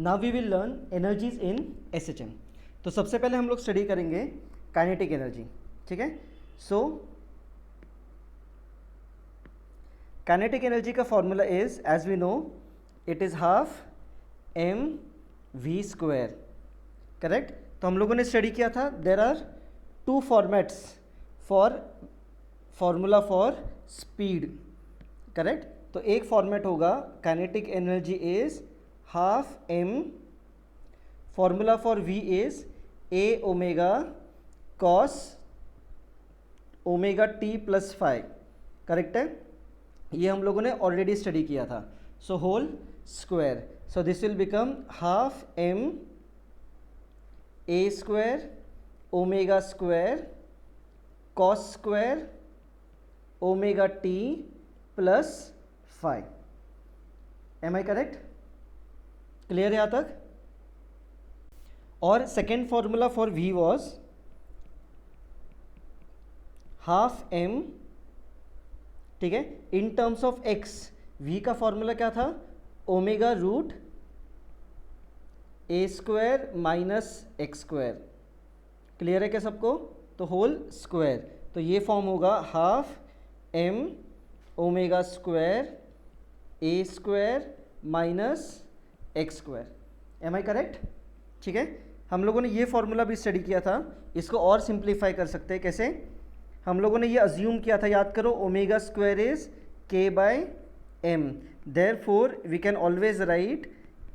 Now we will learn energies in SHM. तो सबसे पहले हम लोग स्टडी करेंगे काइनेटिक एनर्जी, ठीक है। सो काइनेटिक एनर्जी का formula is, as we know, it is half m v square, correct. तो हम लोगों ने स्टडी किया था there are two formats for formula for speed, correct. तो एक फॉर्मेट होगा kinetic energy is half m, formula for v is a omega cos omega t plus five, correct है। ये हम लोगों ने ऑलरेडी स्टडी किया था। So whole square, so this will become half m a square omega square cos square omega t plus five. Am I correct? Clear है यहाँ तक? और second formula for v was half m, ठीक है, in terms of x. V का formula क्या था? Omega root a square minus x square. Clear है क्या सबको? तो होल स्क्वायर, तो ये फॉर्म होगा half m omega square a square minus x square. Am I correct? ठीक है, हम लोगों ने ये फॉर्मूला भी स्टडी किया था। इसको और सिंप्लीफाई कर सकते हैं कैसे? हम लोगों ने ये अज्यूम किया था, याद करो, omega square is k by m, therefore we can always write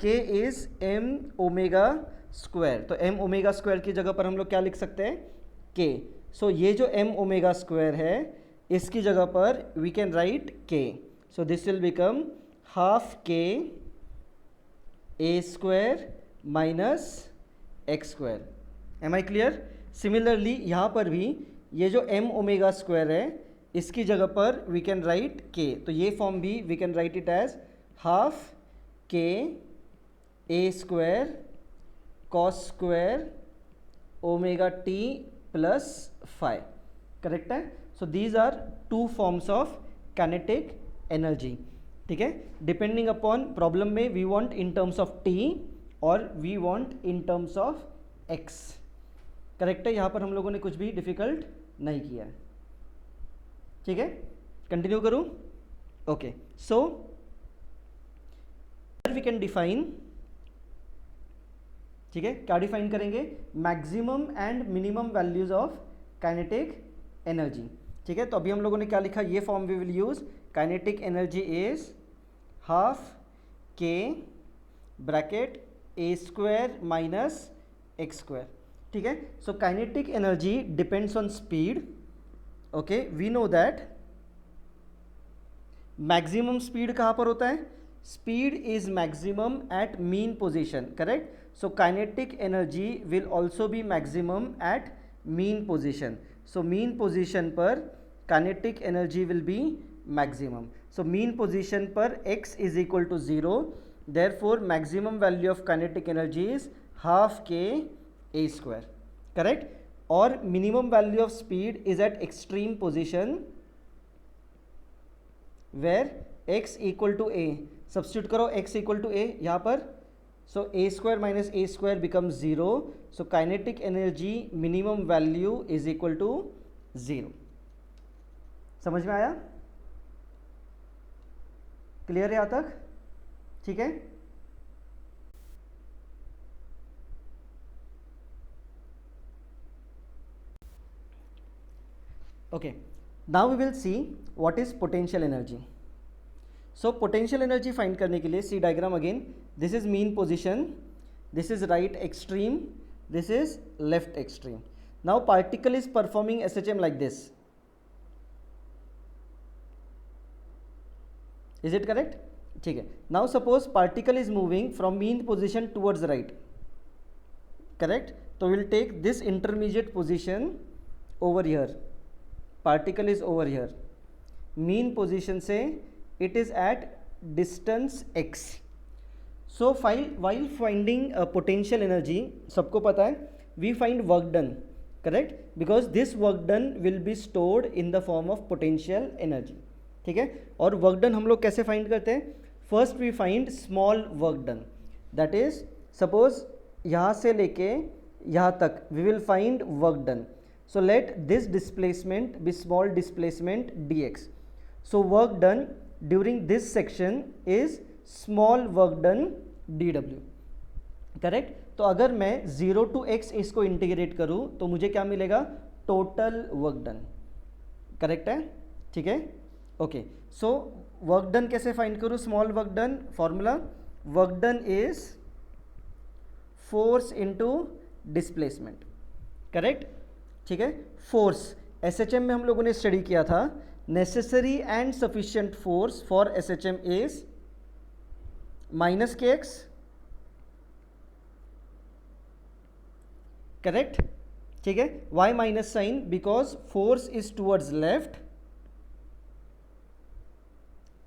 k is m omega square. तो एम ओमेगा स्क्वायर की जगह पर हम लोग क्या लिख सकते हैं? के। सो ये जो एम ओमेगा स्क्वायर है इसकी जगह पर we can write k. So this will become half k a square minus x square. Am I clear? Similarly यहाँ पर भी ये जो एम ओमेगा स्क्वायर है इसकी जगह पर वी कैन राइट के। तो ये फॉर्म भी we can write it as half k a square cos square omega t plus five, correct है। So these are two forms of kinetic energy, ठीक है। डिपेंडिंग अपॉन प्रॉब्लम में we want in terms of t और we want in terms of x, correct है। यहाँ पर हम लोगों ने कुछ भी डिफिकल्ट नहीं किया है, ठीक है। कंटिन्यू करूँ? Okay, so we can define, ठीक है, क्या डिफाइन करेंगे? Maximum and minimum values of kinetic energy, ठीक है। तो अभी हम लोगों ने क्या लिखा? ये form we will use, kinetic energy is half k bracket a square minus x square, ठीक है। So kinetic energy depends on speed, okay. We know that maximum speed कहाँ पर होता है? Speed is maximum at mean position, correct. So kinetic energy will also be maximum at mean position. So mean position पर kinetic energy will be maximum. So mean position पर x is equal to 0, therefore maximum value of kinetic energy is half k a square, correct. और minimum value of speed is at extreme position where x equal to a. Substitute करो x equal to a यहाँ पर। So a square minus a square become 0। So kinetic energy minimum value is equal to 0। समझ में आया? Clear है यहाँ तक? ठीक है। Okay, now we will see what is potential energy. So potential energy find करने के लिए see diagram again, this is mean position, this is right extreme, this is left extreme. Now particle is performing SHM like this, is it correct? ठीक है। Now suppose particle is moving from mean position towards right, correct. तो will take this intermediate position over here, particle is over here, mean position से it is at distance x। So while finding potential energy, सबको पता है we find work done, correct, because this work done will be stored in the form of potential energy, ठीक है। और work done हम लोग कैसे फाइंड करते हैं? First we find small work done, that is suppose यहाँ से लेके यहाँ तक we will find work done. So let this displacement be small displacement dx. So work done during this section is small work done dw. Correct. तो अगर मैं 0 to x इसको integrate करूँ तो मुझे क्या मिलेगा? Total work done. करेक्ट है? ठीक है. ओके. सो वर्क डन कैसे फाइंड करूँ? Small work done formula, work done is force into displacement. Correct. ठीक है. फोर्स एसएचएम में हम लोगों ने स्टडी किया था. Necessary and sufficient force for SHM is minus k x. Correct. ठीक है. Why minus sign? Because force is towards left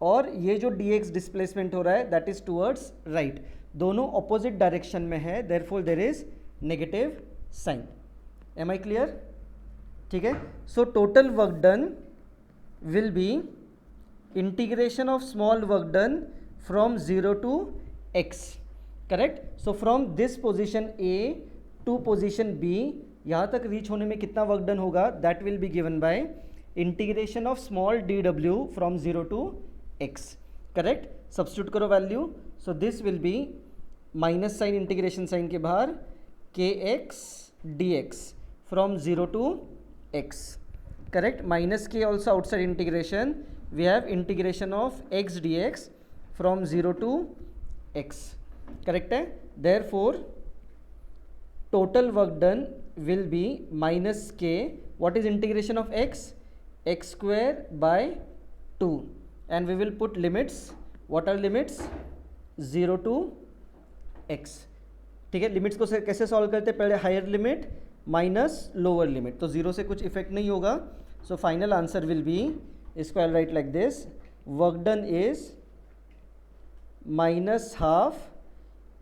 और ये जो dx डिस्प्लेसमेंट हो रहा है दैट इज टूवर्ड्स राइट. दोनों ऑपोजिट डायरेक्शन में है, therefore there is negative sign. Am I clear? ठीक है. So total work done will be integration of small work done from 0 to x. Correct. So from this position A to position B, यहाँ तक reach होने में कितना work done होगा? That will be given by integration of small dw from 0 to x. Correct. Substitute करो value. So this will be minus sine integration sine के बाहर kx dx from 0 to x. Correct. Minus k also outside integration. We have integration of x dx from 0 to x. Correct है. Therefore total work done will be minus k. What is integration of x? X square by 2 and we will put limits. What are limits? 0 to x. ठीक है. Limits को कैसे solve करते हैं? पहले higher limit minus lower limit. तो zero से कुछ इफेक्ट नहीं होगा. So final answer will be, इसको I write like this, work done is minus half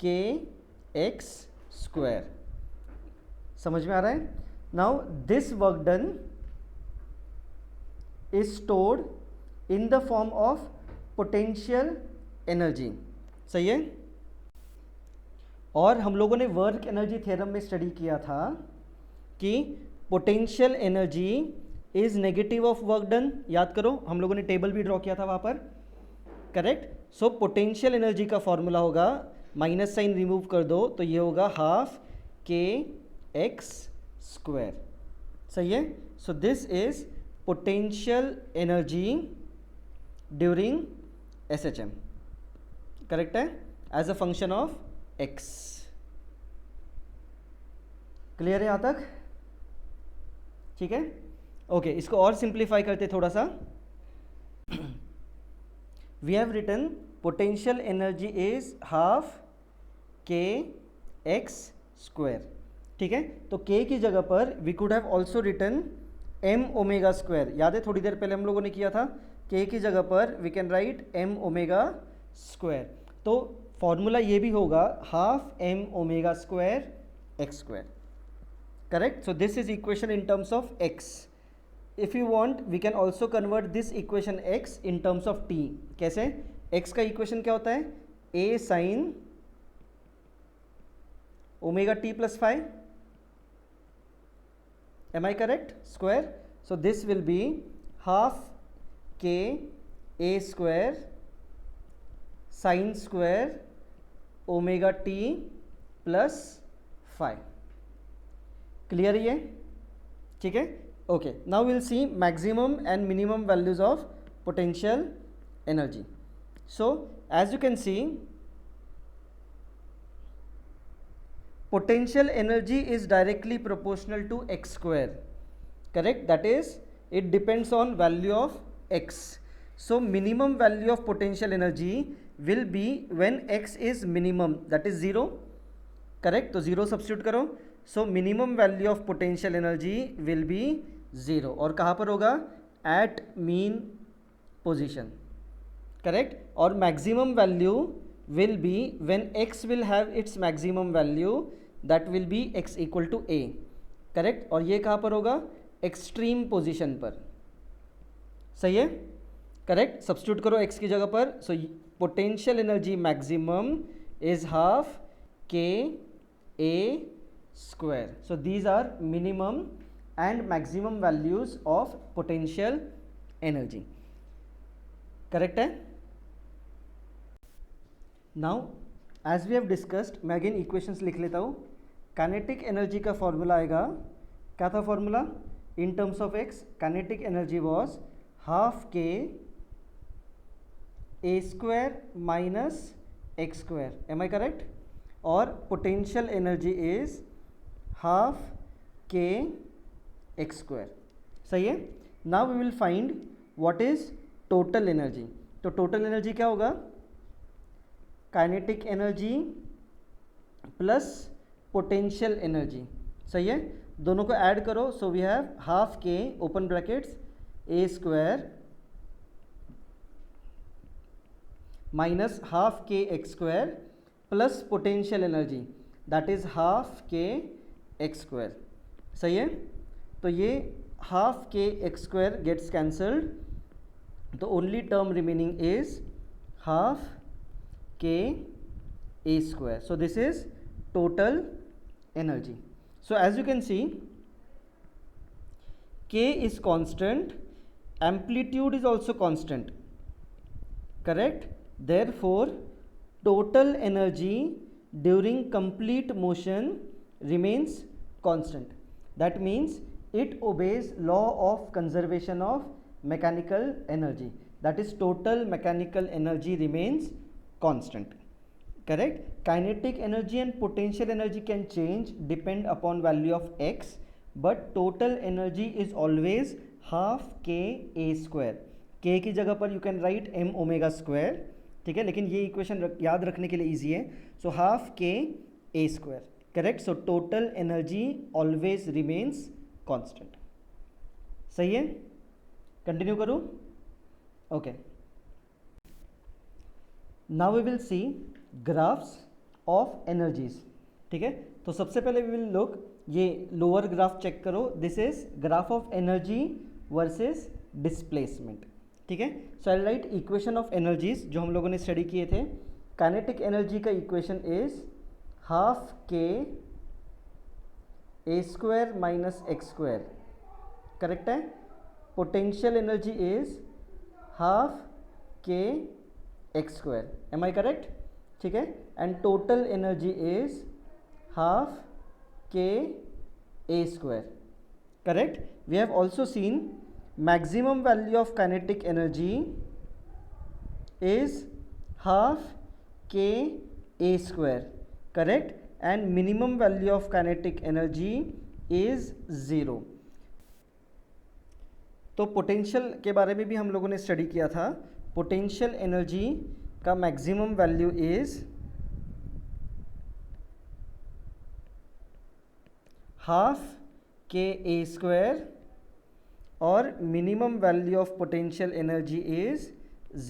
k x square. समझ में आ रहा है? Now this work done is stored in the form of potential energy. सही है. और हम लोगों ने वर्क एनर्जी थ्योरम में स्टडी किया था कि potential energy is negative of work done. याद करो, हम लोगों ने टेबल भी ड्रॉ किया था वहाँ पर. करेक्ट. सो पोटेंशियल एनर्जी का फॉर्मूला होगा, माइनस साइन रिमूव कर दो तो ये होगा हाफ के एक्स स्क्वायर. सही है. So this is potential energy during SHM. Correct है. As a function of x. Clear है यहाँ तक? ठीक है. ओके. इसको और सिंप्लीफाई करते थोड़ा सा. We have written potential energy is half k x square. ठीक है. तो k की जगह पर we could have also written m omega square. याद है थोड़ी देर पहले हम लोगों ने किया था. k की जगह पर we can write m omega square. तो फॉर्मूला ये भी होगा half m omega square x square. Correct. So this is equation in terms of x. If you want, we can also convert this equation x in terms of t. कैसे? x का equation क्या होता है? a sin omega t plus phi. Am I correct? Square. So this will be half k a square sin square omega t plus phi. Clear ये? ठीक है. Okay. Now will see maximum and minimum values of potential energy. So as you can see potential energy is directly proportional to x square. Correct? That is, it depends on value of x. So minimum value of potential energy will be when x is minimum, that is 0. Correct? तो 0 substitute करो. So minimum value of potential energy will be 0. और कहाँ पर होगा? At mean position. Correct? और maximum value will be when x will have its maximum value, that will be x equal to a. Correct? और ये कहाँ पर होगा? Extreme position पर. सही है? Correct? Substitute करो x की जगह पर. So potential energy maximum is half के ए square. So these are minimum and maximum values of potential energy. Correct है? Now as we have discussed, मैं again equations लिख लेता हूँ. Kinetic energy का formula आएगा, क्या था formula? In terms of x, kinetic energy was half k a square minus x square. Am I correct? और potential energy is half k x square. सही है. Now we will find what is total energy. तो टोटल एनर्जी क्या होगा? Kinetic energy plus potential energy. सही है. दोनों को ऐड करो. So we have half k open brackets a square minus half k x square plus potential energy that is half k x square. सही है. तो ये half k x square gets cancelled. तो only term remaining is half k a square. So this is total energy. So as you can see k is constant, amplitude is also constant. Correct. Therefore total energy during complete motion remains constant. That means it obeys law of conservation of mechanical energy. That is total mechanical energy remains constant. Correct. Kinetic energy and potential energy can change depend upon value of x, but total energy is always half k a square. k की जगह पर you can write m omega square. ठीक है. लेकिन ये equation याद रखने के लिए ईजी है. So half k a square. Correct. So total energy always remains constant. सही है. कंटिन्यू करूं. Okay. Now we will see graphs of energies. ठीक है. तो सबसे पहले वी विल लुक, ये लोअर ग्राफ चेक करो. This is graph of energy versus displacement. ठीक है. So I write equation of energies जो हम लोगों ने स्टडी किए थे. काइनेटिक एनर्जी का equation is half k a square minus x square. Correct है. Potential energy is half k x square. Am I correct? ठीक है. And total energy is half k a square. Correct. We have also seen maximum value of kinetic energy is half k a square. Correct. And minimum value of kinetic energy is 0. तो potential के बारे में भी हम लोगों ने study किया था. पोटेंशियल एनर्जी का maximum value is half k a square और minimum value of potential energy is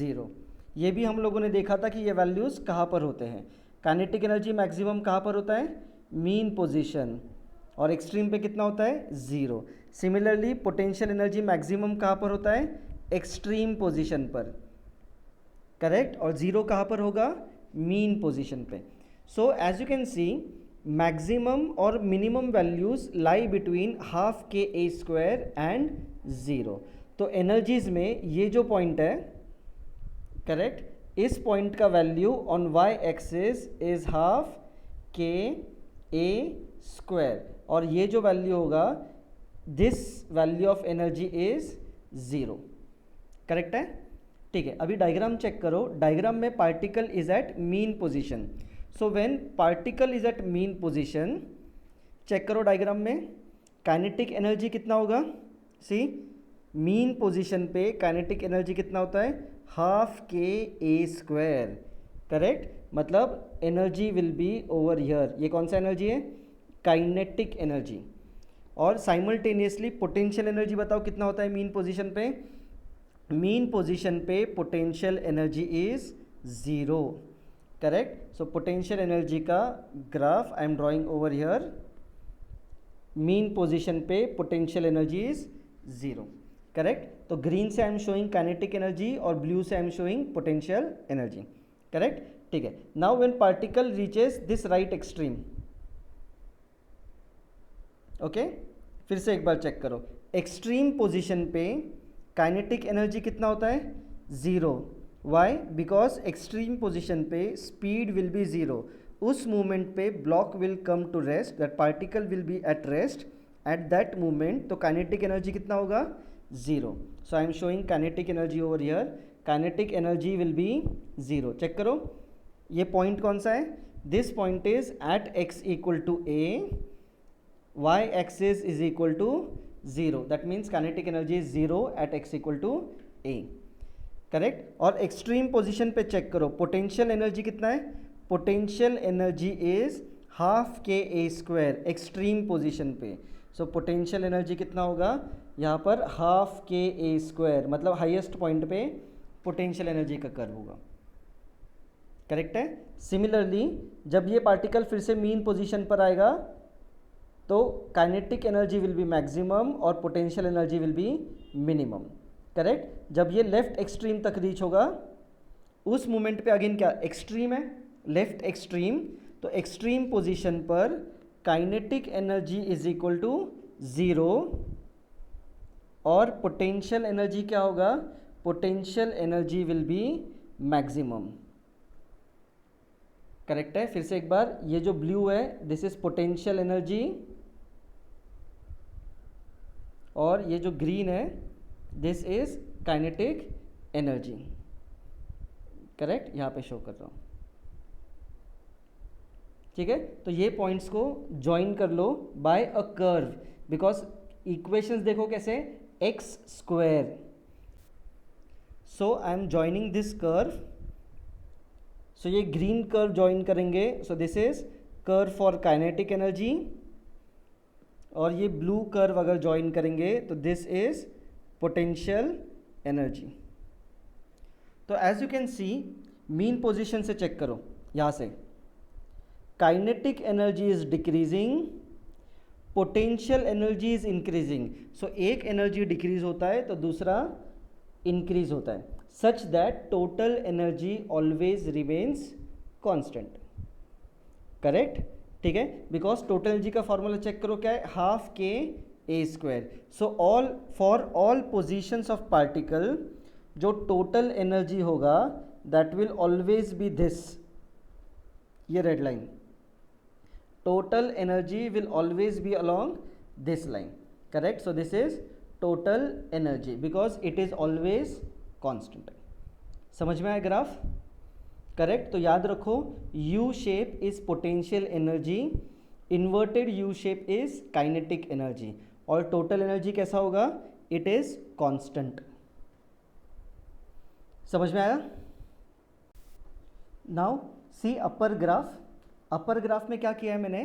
0. ये भी हम लोगों ने देखा था कि ये वैल्यूज़ कहाँ पर होते हैं. काइनेटिक एनर्जी मैक्सिमम कहाँ पर होता है? Mean position. और एक्सट्रीम पे कितना होता है? 0. सिमिलरली पोटेंशियल एनर्जी मैक्सिमम कहाँ पर होता है? एक्सट्रीम पोजीशन पर. करेक्ट. और 0 कहाँ पर होगा? मीन पोजीशन पे. So as you can see maximum और minimum values lie between half k a square and 0. तो एनर्जीज में ये जो पॉइंट है, करेक्ट, इस पॉइंट का value on y axis is half k a square. और ये जो वैल्यू होगा, this value of energy is 0. Correct है. ठीक है. अभी डायग्राम चेक करो. डायग्राम में particle is at mean position. So when particle is at mean position, check करो डायग्राम में काइनेटिक एनर्जी कितना होगा. सी, मीन पोजीशन पे काइनेटिक एनर्जी कितना होता है? Half k a square. Correct. मतलब energy will be over here. ये कौन सा एनर्जी है? Kinetic energy. और साइमल्टेनियसली पोटेंशियल एनर्जी बताओ कितना होता है मीन पोजीशन पे? मीन पोजीशन पे potential energy is 0. Correct. So potential energy का graph I am drawing over here. Mean position पे पोटेंशियल एनर्जी इज 0. करेक्ट. तो ग्रीन से I am showing kinetic energy और ब्लू से I am showing potential energy. Correct. ठीक है। Now when particle reaches this right extreme, okay, फिर से एक बार चेक करो, एक्सट्रीम पोजीशन पे काइनेटिक एनर्जी कितना होता है, zero. Why? Because extreme position पे स्पीड विल बी ज़ीरो। उस मोमेंट पे block will come to rest, that particle will be at rest at that moment, तो काइनेटिक एनर्जी कितना होगा, zero. So I am showing kinetic energy over here, kinetic energy will be zero. Check करो, ये point कौन सा है, this point is at x equal to a, y axis is equal to 0, that means kinetic energy is 0 at x equal to a, correct. और extreme position पे check करो, potential energy कितना है, potential energy is half k a square extreme position पे। सो potential energy कितना होगा यहाँ पर, हाफ के ए स्क्वायर, मतलब हाईएस्ट पॉइंट पे पोटेंशियल एनर्जी का कर्व होगा, करेक्ट है। सिमिलरली जब ये पार्टिकल फिर से मीन पोजीशन पर आएगा तो kinetic energy will be maximum और potential energy will be minimum, correct. जब ये लेफ्ट एक्सट्रीम तक रीच होगा उस मोमेंट पे अगेन क्या एक्सट्रीम है, लेफ्ट एक्सट्रीम, तो एक्सट्रीम पोजीशन पर kinetic energy is equal to zero और पोटेंशियल एनर्जी क्या होगा, potential energy will be maximum, correct है। फिर से एक बार, ये जो ब्लू है दिस इज पोटेंशियल एनर्जी और ये जो ग्रीन है this is kinetic energy, correct, यहाँ पे शो कर रहा हूँ, ठीक है। तो ये पॉइंट्स को ज्वाइन कर लो by a curve, because equations देखो कैसे, x square, so I am joining this curve, सो ये ग्रीन कर्व ज्वाइन करेंगे, so this is curve for kinetic energy, और ये ब्लू कर्व अगर ज्वाइन करेंगे तो दिस इज पोटेंशियल एनर्जी। तो as you can see mean position से चेक करो, यहाँ से kinetic energy is decreasing, potential energy is increasing. So एक एनर्जी डिक्रीज होता है तो दूसरा इंक्रीज होता है, such that total energy always remains constant, correct, ठीक है। बिकॉज टोटल एनर्जी का फॉर्मूला चेक करो क्या है, half k a square. So all for all positions of particle जो टोटल एनर्जी होगा that will always be this, ये red line, total energy will always be along this line, correct. So this is total energy because it is always constant. समझ में आया graph, correct. तो याद रखो U shape is potential energy, inverted U shape is kinetic energy, और total energy कैसा होगा, it is constant. समझ में आया। Now see upper graph, upper graph में क्या किया है मैंने,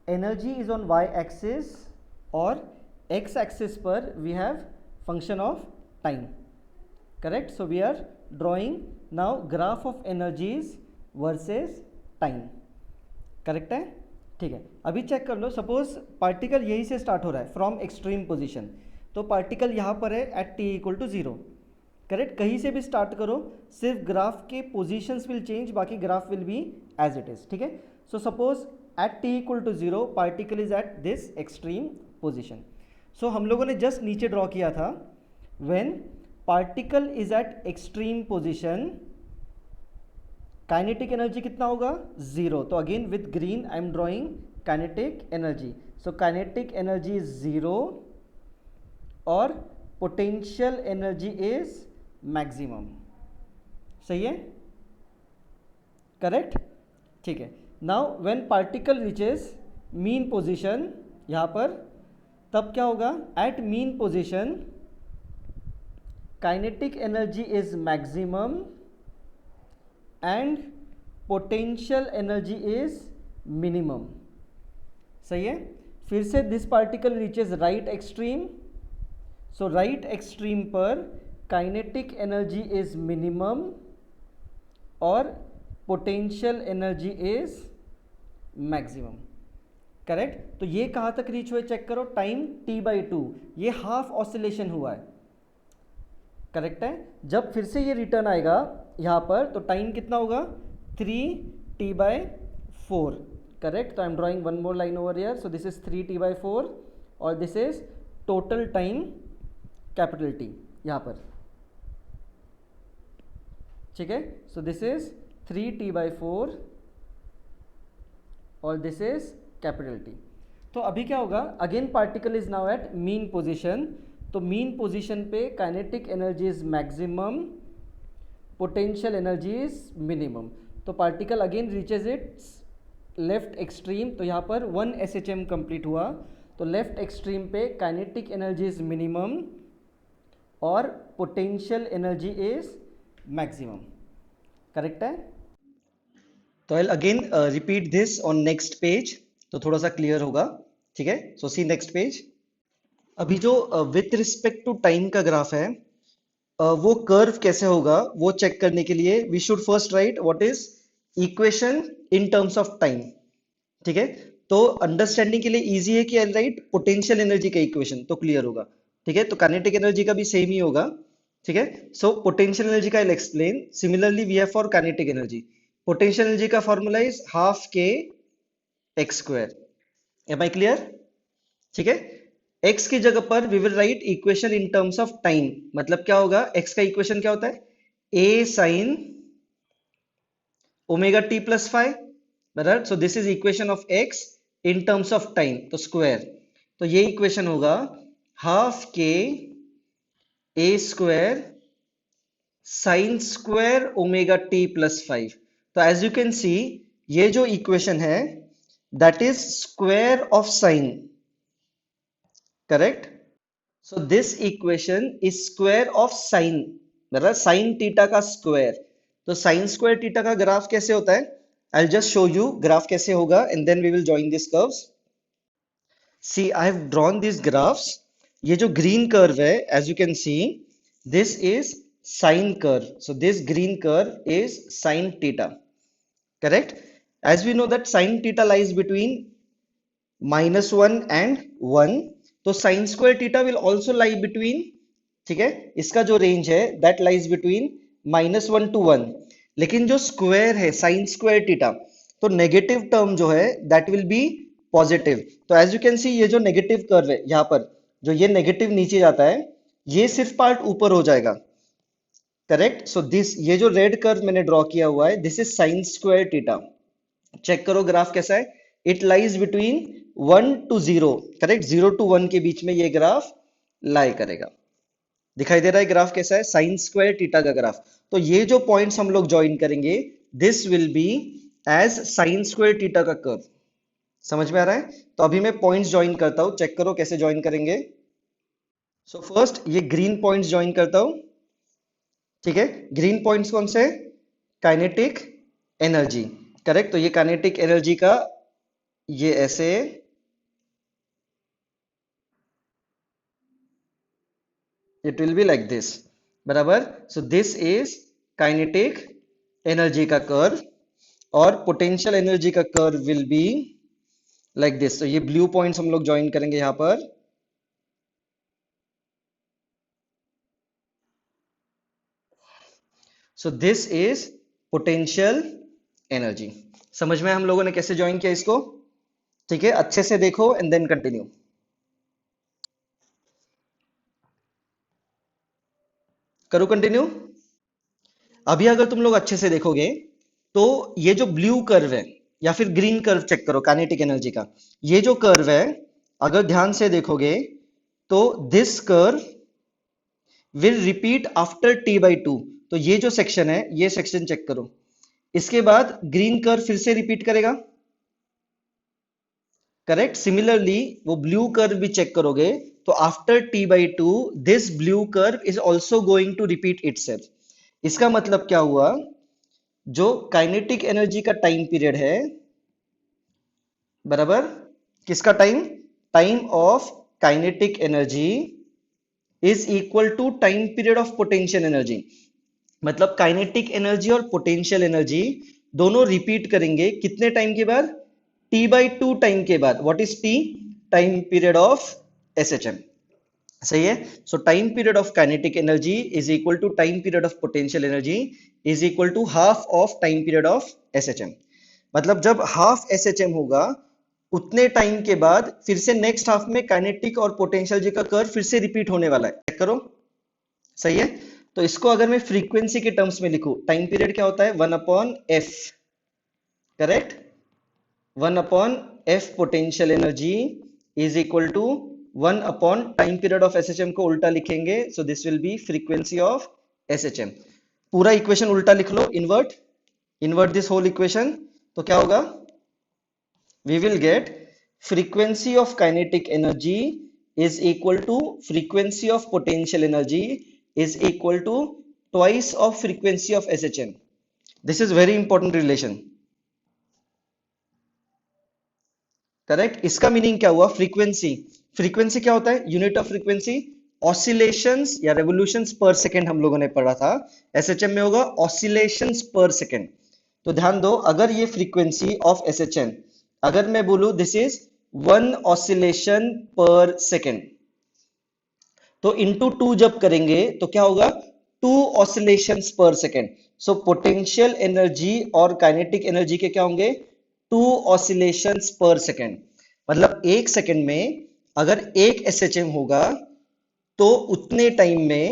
energy is on y axis और एक्स एक्सिस पर we have function of time, correct. So we are drawing now graph of energies versus time, correct है, ठीक है। अभी चेक कर लो, सपोज पार्टिकल यहीं से स्टार्ट हो रहा है फ्रॉम एक्सट्रीम पोजीशन, तो पार्टिकल यहाँ पर है at t equal to zero, correct. कहीं से भी स्टार्ट करो, सिर्फ ग्राफ के पोजीशंस विल चेंज, बाकी graph will be as it is, ठीक है। So suppose at t equal to zero particle is at this extreme position. So हम लोगों ने जस्ट नीचे ड्रॉ किया था, when particle is at extreme position kinetic energy कितना होगा, ज़ीरो। तो again with green I am drawing kinetic energy, so kinetic energy is zero और पोटेंशियल एनर्जी इज मैक्सिमम, सही है, करेक्ट, ठीक है। Now when particle reaches mean position, यहाँ पर तब क्या होगा, at mean position kinetic energy is maximum and potential energy is minimum, सही है। फिर से this particle reaches right extreme, so right extreme पर काइनेटिक एनर्जी इज मिनिमम और potential energy is maximum, correct. तो ये कहाँ तक रीच हुए चेक करो, टाइम t/2, ये हाफ ऑसिलेशन हुआ है, करेक्ट है। जब फिर से ये रिटर्न आएगा यहाँ पर तो टाइम कितना होगा, 3t/4, correct. So I'm drawing one more line over here. So this is 3t/4 और this is total time capital T यहाँ पर, ठीक है. सो दिस इज 3t/4 और दिस इज कैपिटल T. तो अभी क्या होगा, again particle is now at mean position. तो मीन पोजीशन पे kinetic energy is maximum, potential energy is minimum. तो particle again reaches its left extreme. तो यहाँ पर 1 SHM कंप्लीट हुआ. तो लेफ्ट एक्सट्रीम पे काइनेटिक एनर्जी इज मिनिमम और potential energy is maximum, correct है. तो I again repeat this on next page, तो थोड़ा सा क्लियर होगा, ठीक है. So see next page. अभी जो विथ रिस्पेक्ट टू टाइम का ग्राफ है, वो कर्व कैसे होगा वो चेक करने के लिए we should first write what is equation in terms of time, ठीक है. तो अंडरस्टैंडिंग के लिए इजी है कि आई राइट पोटेंशियल एनर्जी का इक्वेशन, तो क्लियर होगा, ठीक है. तो काइनेटिक एनर्जी का भी सेम ही होगा, ठीक है. सो पोटेंशियल एनर्जी का I explain. Similarly we have for kinetic energy, potential energy का formula is half k x square. Am I clear, ठीक है. x की जगह पर we will write equation in terms of time. मतलब क्या होगा, x का इक्वेशन क्या होता है, a sin omega t plus five, बराबर. So this is equation of x in terms of time, तो स्क्वायर. तो ये इक्वेशन होगा half k a square sine square omega t plus five. तो एज यू कैन सी ये जो equation है that is square of sine, correct. So this equation is square of sine, मतलब sine theta का square. तो sine square theta का graph कैसे होता है, I just show you graph कैसे होगा and then we will join this curves. See I have drawn this graphs. ये जो ग्रीन कर्व है as you can see this is sine curve. So this green curve is sine theta, correct. As we know that sine theta lies between -1 and 1. तो sine square theta will also lie between, ठीक है, इसका जो range है that lies between -1 to 1. लेकिन जो square है sine square theta, तो नेगेटिव टर्म जो है दैट विल बी पॉजिटिव. तो एज यू कैन सी ये जो नेगेटिव कर्व है यहाँ पर, जो ये नेगेटिव नीचे जाता है, ये सिर्फ पार्ट ऊपर हो जाएगा, करेक्ट. सो दिस ये जो रेड कर्व मैंने ड्रॉ किया हुआ है this is sine square theta. Check करो ग्राफ कैसा है, it lies between 1 to 0, correct. 0 to 1 के बीच में ये ग्राफ लाई करेगा. दिखाई दे रहा है ग्राफ कैसा है, साइन स्क्वायर थीटा का ग्राफ. तो ये जो पॉइंट्स हम लोग ज्वाइन करेंगे this will be as sine square theta का कर्व. समझ में आ रहा है. तो अभी मैं पॉइंट्स ज्वाइन करता हूं, चेक करो कैसे ज्वाइन करेंगे. सो फर्स्ट ये ग्रीन पॉइंट्स ज्वाइन करता हूं, ठीक है. ग्रीन पॉइंट्स कौन से, काइनेटिक एनर्जी, करेक्ट. तो ये काइनेटिक एनर्जी का ये ऐसे it will be like this, बराबर. So this is kinetic energy का कर्व और पोटेंशियल एनर्जी का curve will be like this. तो ये ब्लू पॉइंट्स हम लोग ज्वाइन करेंगे यहां पर. सो दिस इज पोटेंशियल एनर्जी. समझ में हम लोगों ने कैसे ज्वाइन किया इसको, ठीक है. अच्छे से देखो एंड देन कंटिन्यू. करो कंटिन्यू. अभी अगर तुम लोग अच्छे से देखोगे तो ये जो ब्लू कर्व है या फिर ग्रीन कर्व चेक करो काइनेटिक एनर्जी का. ये जो कर्व है अगर ध्यान से देखोगे तो this curve will repeat after t/2. तो ये जो सेक्शन है ये सेक्शन चेक करो, इसके बाद ग्रीन कर्व फिर से रिपीट करेगा, करेक्ट. सिमिलरली वो ब्लू कर्व भी चेक करोगे तो after t/2 this blue curve is also going to repeat itself. इसका मतलब क्या हुआ, जो काइनेटिक एनर्जी का टाइम पीरियड है, बराबर, किसका time, time of kinetic energy is equal to time period of potential energy. मतलब काइनेटिक एनर्जी और पोटेंशियल एनर्जी दोनों रिपीट करेंगे कितने टाइम के बाद, t/2 टाइम के बाद. What is t, time period of SHM. सही है। So time period of kinetic energy is equal to time period of potential energy is equal to half of time period of SHM. मतलब जब half SHM होगा उतने time के बाद फिर से नेक्स्ट हाफ में काइनेटिक और पोटेंशियल एनर्जी का कर्व फिर से रिपीट होने वाला है। चेक करो, सही है। तो इसको अगर मैं फ्रीक्वेंसी के टर्म्स में लिखूं, टाइम पीरियड क्या होता है, 1/f, correct. 1/f potential energy is equal to 1 time period of SHM को उल्टा लिखेंगे, so this will be frequency of SHM. पूरा इक्वेशन उल्टा लिख लो, इन्वर्ट दिस होल इक्वेशन। तो क्या होगा, we will get frequency of kinetic energy is equal to frequency of potential energy is equal to twice of frequency of SHM. This is very important relation. Correct. इसका meaning क्या हुआ, frequency क्या होता है, unit of frequency oscillations या revolutions पर second हम लोगों ने पढ़ा था। एसएचएम में होगा ऑसिलेशंस पर सेकेंड। तो ध्यान दो, अगर ये फ्रीक्वेंसी ऑफ एसएचएम, अगर मैं बोलूं दिस इज 1 ऑसिलेशन पर सेकेंड, तो इंटू 2 जब करेंगे तो क्या होगा, 2 ऑसिलेशंस पर सेकेंड। सो पोटेंशियल एनर्जी और काइनेटिक एनर्जी के क्या होंगे, 2 ऑसिलेशंस पर सेकेंड। मतलब एक सेकेंड में अगर एक एसएचएम होगा तो उतने टाइम में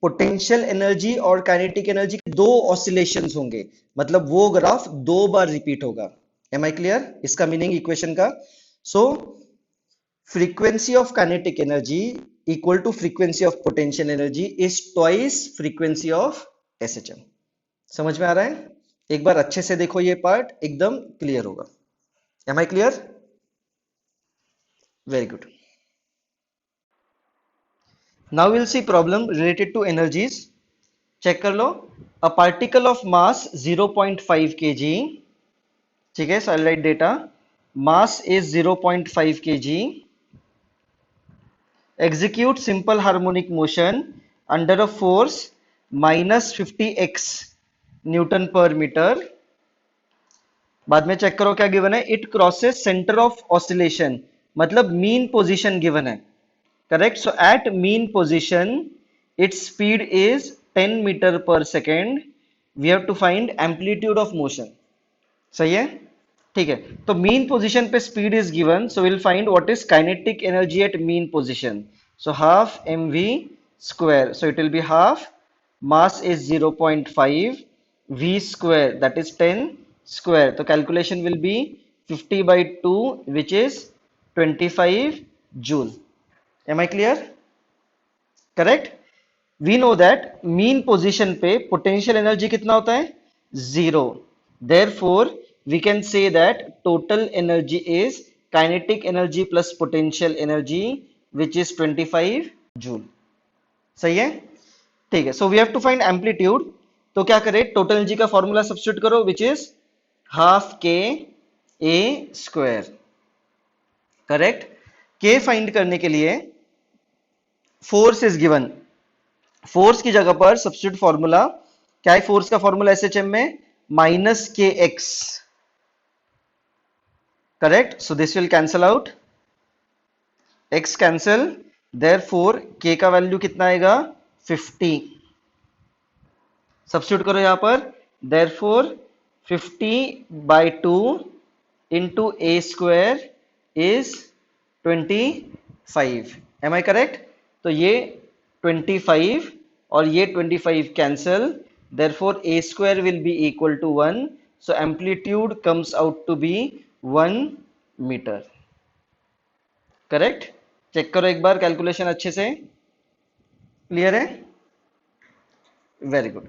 पोटेंशियल एनर्जी और काइनेटिक एनर्जी के 2 ऑसिलेशंस होंगे। मतलब वो ग्राफ 2 बार रिपीट होगा। एम आई क्लियर, इसका मीनिंग इक्वेशन का। So frequency of kinetic energy equal to frequency of potential energy is twice frequency of SHM. समझ में आ रहा है, एक बार अच्छे से देखो, ये पार्ट एकदम क्लियर होगा। Am I clear, very good. Now will see problem related to energies. Check कर लो, a particle of mass 0.5 kg, ठीक है। So I write data, mass is 0.5 kg, execute simple harmonic motion under a force -50x newton per metre. बाद में check करो क्या given है, it crosses centre of oscillation, मतलब मीन पोजीशन गिवन है, correct. So at mean position its speed is 10 metre per second, we have to find amplitude of motion. सही है, ठीक है। तो मीन पोजीशन पे speed is given, so will find what is kinetic energy at mean position. So half mv square, so it will be half, mass is 0.5, v square that is 10 square, तो calculation will be 50/2 which is 25 joule. Am I clear? Correct. We know that mean position पे potential energy कितना होता है, 0. Therefore we can say that total energy is kinetic energy plus potential energy which is 25 joule. सही है, ठीक है। So we have to find amplitude, तो क्या करें, टोटल एनर्जी का फॉर्मूला सब्स्टिट्यूट करो which is half k a square, correct. K find करने के लिए फोर्स इज गिवन, फोर्स की जगह पर सब्स्टिट्यूट फॉर्मूला क्या है, फोर्स का फॉर्मूला एसएचएम में -kx, correct. So this will cancel out, x cancel, therefore k का वैल्यू कितना आएगा, 50। सब्स्टिट्यूट करो यहां पर, therefore 50/2 into a square is 25। Am I correct. तो ये 25 और ये 25 cancel, therefore a square will be equal to 1, so amplitude comes out to be 1 meter, correct. Check करो एक बार कैलकुलेशन अच्छे से, क्लियर है, वेरी गुड।